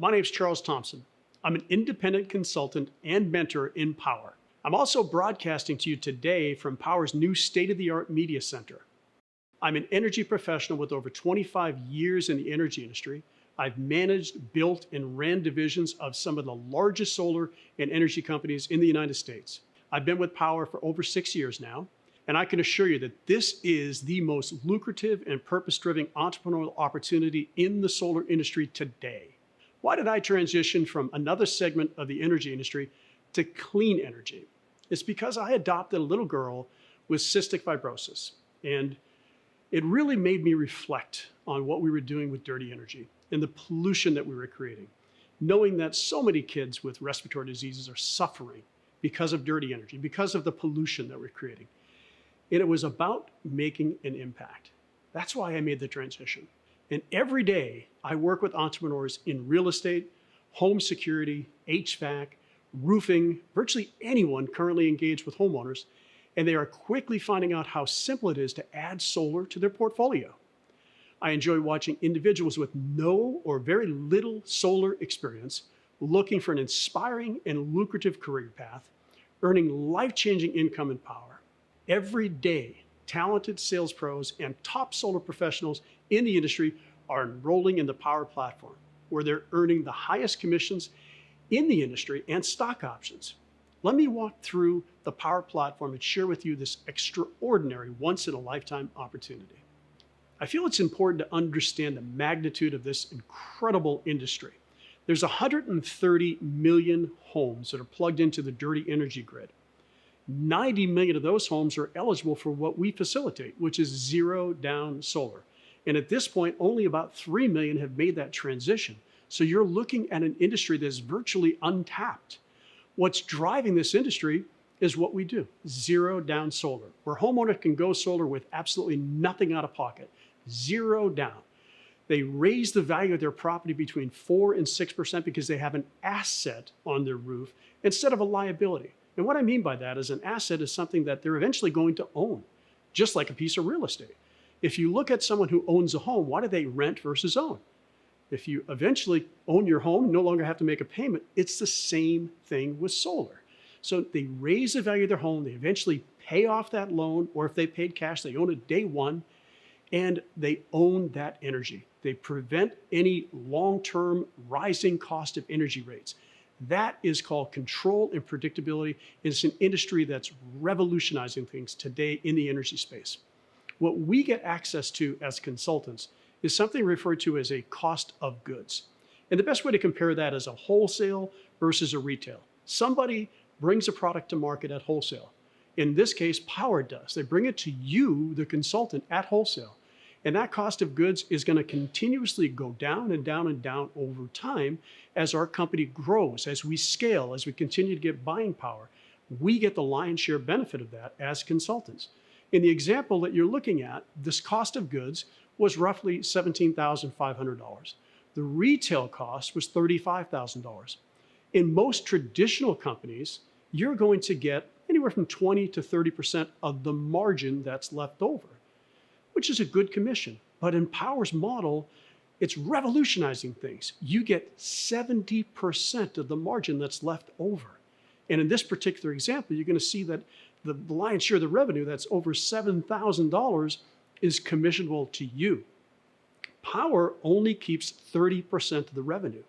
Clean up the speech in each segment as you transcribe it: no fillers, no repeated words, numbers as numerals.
My name is Charles Thompson. I'm an independent consultant and mentor in Power. I'm also broadcasting to you today from Power's new state-of-the-art media center. I'm an energy professional with over 25 years in the energy industry. I've managed, built, and ran divisions of some of the largest solar and energy companies in the United States. I've been with Power for over 6 years now, and I can assure you that this is the most lucrative and purpose-driven entrepreneurial opportunity in the solar industry today. Why did I transition from another segment of the energy industry to clean energy? It's because I adopted a little girl with cystic fibrosis, and it really made me reflect on what we were doing with dirty energy and the pollution that we were creating, knowing that so many kids with respiratory diseases are suffering because of dirty energy, because of the pollution that we're creating. And it was about making an impact. That's why I made the transition. And every day I work with entrepreneurs in real estate, home security, HVAC, roofing, virtually anyone currently engaged with homeowners, and they are quickly finding out how simple it is to add solar to their portfolio. I enjoy watching individuals with no or very little solar experience looking for an inspiring and lucrative career path, earning life-changing income and power. Every day, talented sales pros and top solar professionals in the industry are enrolling in the Power platform, where they're earning the highest commissions in the industry and stock options. Let me walk through the Power platform and share with you this extraordinary once-in-a-lifetime opportunity. I feel it's important to understand the magnitude of this incredible industry. There's 130 million homes that are plugged into the dirty energy grid. 90 million of those homes are eligible for what we facilitate, which is zero down solar. And at this point, only about 3 million have made that transition. So you're looking at an industry that's virtually untapped. What's driving this industry is what we do, zero down solar, where homeowner can go solar with absolutely nothing out of pocket, zero down. They raise the value of their property between 4 and 6% because they have an asset on their roof instead of a liability. And what I mean by that is an asset is something that they're eventually going to own, just like a piece of real estate. If you look at someone who owns a home, why do they rent versus own? If you eventually own your home, you no longer have to make a payment. It's the same thing with solar. So they raise the value of their home, they eventually pay off that loan, or if they paid cash, they own it day one, and they own that energy. They prevent any long-term rising cost of energy rates. That is called control and predictability. It's an industry that's revolutionizing things today in the energy space. What we get access to as consultants is something referred to as a cost of goods. And the best way to compare that is a wholesale versus a retail. Somebody brings a product to market at wholesale. In this case, Power does. They bring it to you, the consultant, at wholesale. And that cost of goods is going to continuously go down and down and down over time as our company grows, as we scale, as we continue to get buying power. We get the lion's share benefit of that as consultants. In the example that you're looking at, this cost of goods was roughly $17,500. The retail cost was $35,000. In most traditional companies, you're going to get anywhere from 20 to 30% of the margin that's left over, which is a good commission. But in Power's model, it's revolutionizing things. You get 70% of the margin that's left over. And in this particular example, you're going to see that the lion's share of the revenue, that's over $7,000, is commissionable to you. Power only keeps 30% of the revenue.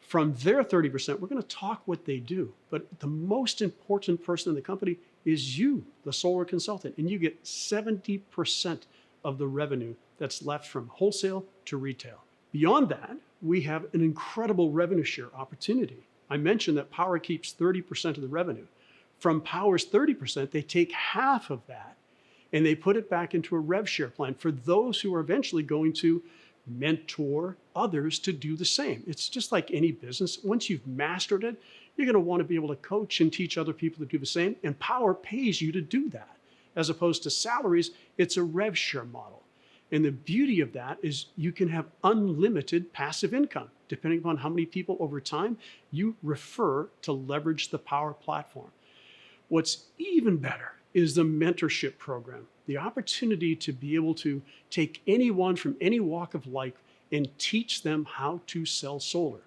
From their 30%, we're going to talk what they do. But the most important person in the company is you, the solar consultant, and you get 70% of the revenue that's left from wholesale to retail. Beyond that, we have an incredible revenue share opportunity. I mentioned that Power keeps 30% of the revenue. From Power's 30%, they take half of that and they put it back into a rev share plan for those who are eventually going to mentor others to do the same. It's just like any business. Once you've mastered it, you're going to want to be able to coach and teach other people to do the same, and Power pays you to do that. As opposed to salaries, it's a rev share model. And the beauty of that is you can have unlimited passive income, depending upon how many people over time you refer to leverage the Power platform. What's even better is the mentorship program, the opportunity to be able to take anyone from any walk of life and teach them how to sell solar.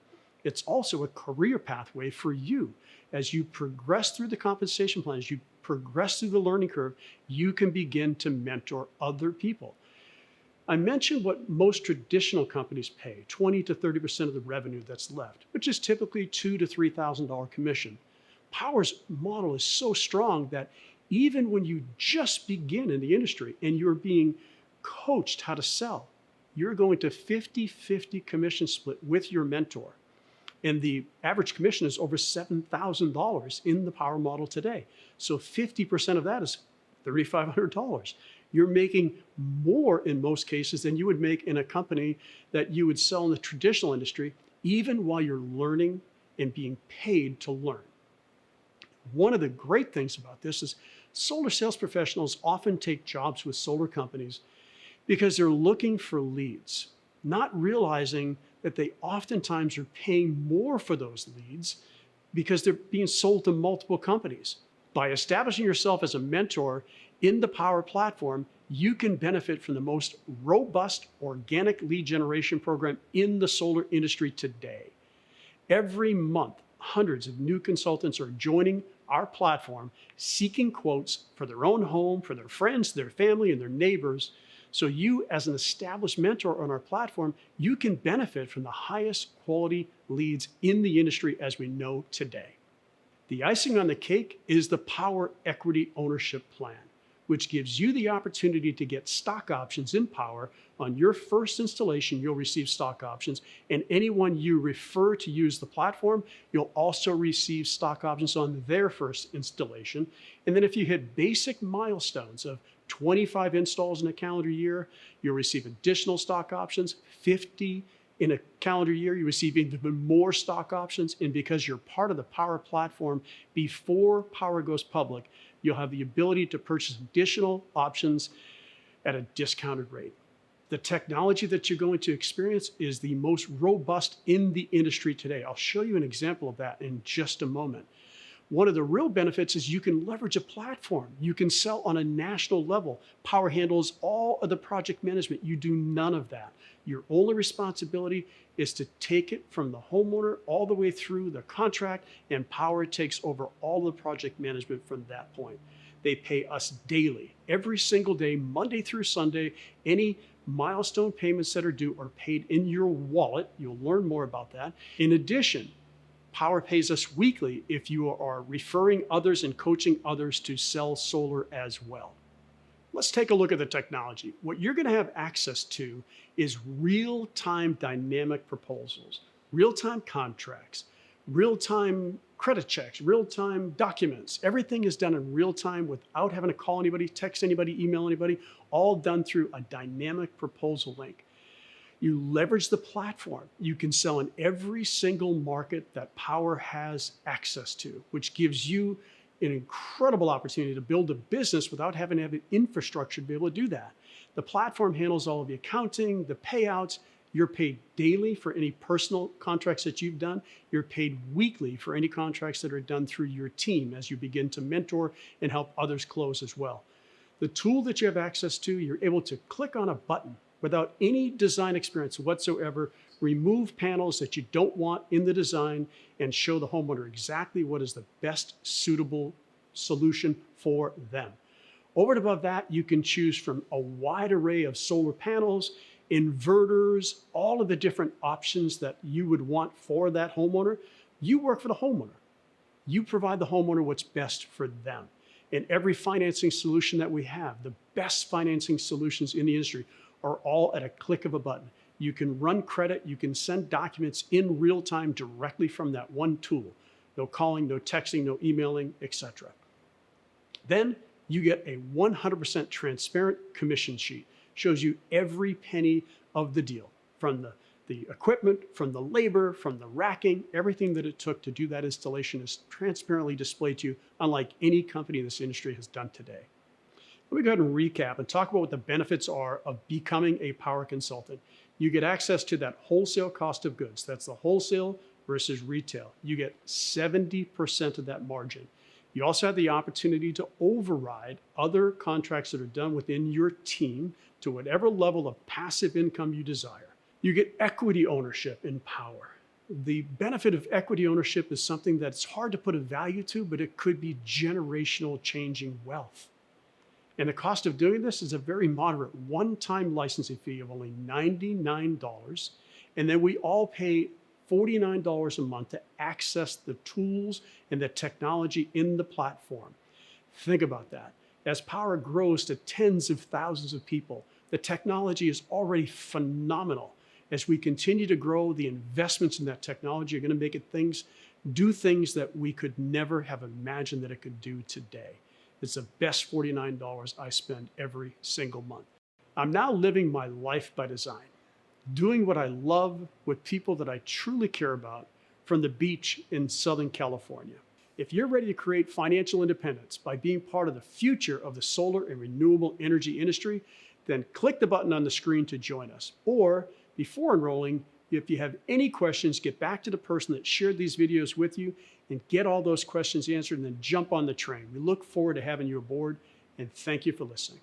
It's also a career pathway for you. As you progress through the compensation plan, as you progress through the learning curve, you can begin to mentor other people. I mentioned what most traditional companies pay, 20 to 30% of the revenue that's left, which is typically $2,000 to $3,000 commission. Power's model is so strong that even when you just begin in the industry and you're being coached how to sell, you're going to 50-50 commission split with your mentor. And the average commission is over $7,000 in the Power model today. So 50% of that is $3,500. You're making more in most cases than you would make in a company that you would sell in the traditional industry, even while you're learning and being paid to learn. One of the great things about this is solar sales professionals often take jobs with solar companies because they're looking for leads, not realizing that they oftentimes are paying more for those leads because they're being sold to multiple companies. By establishing yourself as a mentor in the Power platform, you can benefit from the most robust organic lead generation program in the solar industry today. Every month, hundreds of new consultants are joining our platform, seeking quotes for their own home, for their friends, their family, and their neighbors. So you, as an established mentor on our platform, you can benefit from the highest quality leads in the industry as we know today. The icing on the cake is the Power Equity Ownership Plan, which gives you the opportunity to get stock options in Power. On your first installation, you'll receive stock options, and anyone you refer to use the platform, you'll also receive stock options on their first installation. And then if you hit basic milestones of 25 installs in a calendar year, you'll receive additional stock options. 50 in a calendar year, you receive even more stock options. And because you're part of the Power platform, before Power goes public, you'll have the ability to purchase additional options at a discounted rate. The technology that you're going to experience is the most robust in the industry today. I'll show you an example of that in just a moment. One of the real benefits is you can leverage a platform. You can sell on a national level. Power handles all of the project management. You do none of that. Your only responsibility is to take it from the homeowner all the way through the contract, and Power takes over all the project management from that point. They pay us daily, every single day, Monday through Sunday. Any milestone payments that are due are paid in your wallet. You'll learn more about that. In addition, Power pays us weekly if you are referring others and coaching others to sell solar as well. Let's take a look at the technology. What you're going to have access to is real-time dynamic proposals, real-time contracts, real-time credit checks, real-time documents. Everything is done in real time without having to call anybody, text anybody, email anybody, all done through a dynamic proposal link. You leverage the platform. You can sell in every single market that Power has access to, which gives you an incredible opportunity to build a business without having to have an infrastructure to be able to do that. The platform handles all of the accounting, the payouts. You're paid daily for any personal contracts that you've done. You're paid weekly for any contracts that are done through your team as you begin to mentor and help others close as well. The tool that you have access to, you're able to click on a button without any design experience whatsoever, remove panels that you don't want in the design, and show the homeowner exactly what is the best suitable solution for them. Over and above that, you can choose from a wide array of solar panels, inverters, all of the different options that you would want for that homeowner. You work for the homeowner. You provide the homeowner what's best for them. And every financing solution that we have, the best financing solutions in the industry, are all at a click of a button. You can run credit, you can send documents in real time directly from that one tool. No calling, no texting, no emailing, etc. Then you get a 100% transparent commission sheet. Shows you every penny of the deal, from the equipment, from the labor, from the racking, everything that it took to do that installation is transparently displayed to you, unlike any company in this industry has done today. Let me go ahead and recap and talk about what the benefits are of becoming a Power consultant. You get access to that wholesale cost of goods. That's the wholesale versus retail. You get 70% of that margin. You also have the opportunity to override other contracts that are done within your team to whatever level of passive income you desire. You get equity ownership in power. The benefit of equity ownership is something that's hard to put a value to, but it could be generational changing wealth. And the cost of doing this is a very moderate one-time licensing fee of only $99. And then we all pay $49 a month to access the tools and the technology in the platform. Think about that. As power grows to tens of thousands of people, the technology is already phenomenal. As we continue to grow, the investments in that technology are going to make it do things that we could never have imagined that it could do today. It's the best $49 I spend every single month. I'm now living my life by design, doing what I love with people that I truly care about from the beach in Southern California. If you're ready to create financial independence by being part of the future of the solar and renewable energy industry, then click the button on the screen to join us. Or before enrolling, if you have any questions, get back to the person that shared these videos with you and get all those questions answered and then jump on the train. We look forward to having you aboard, and thank you for listening.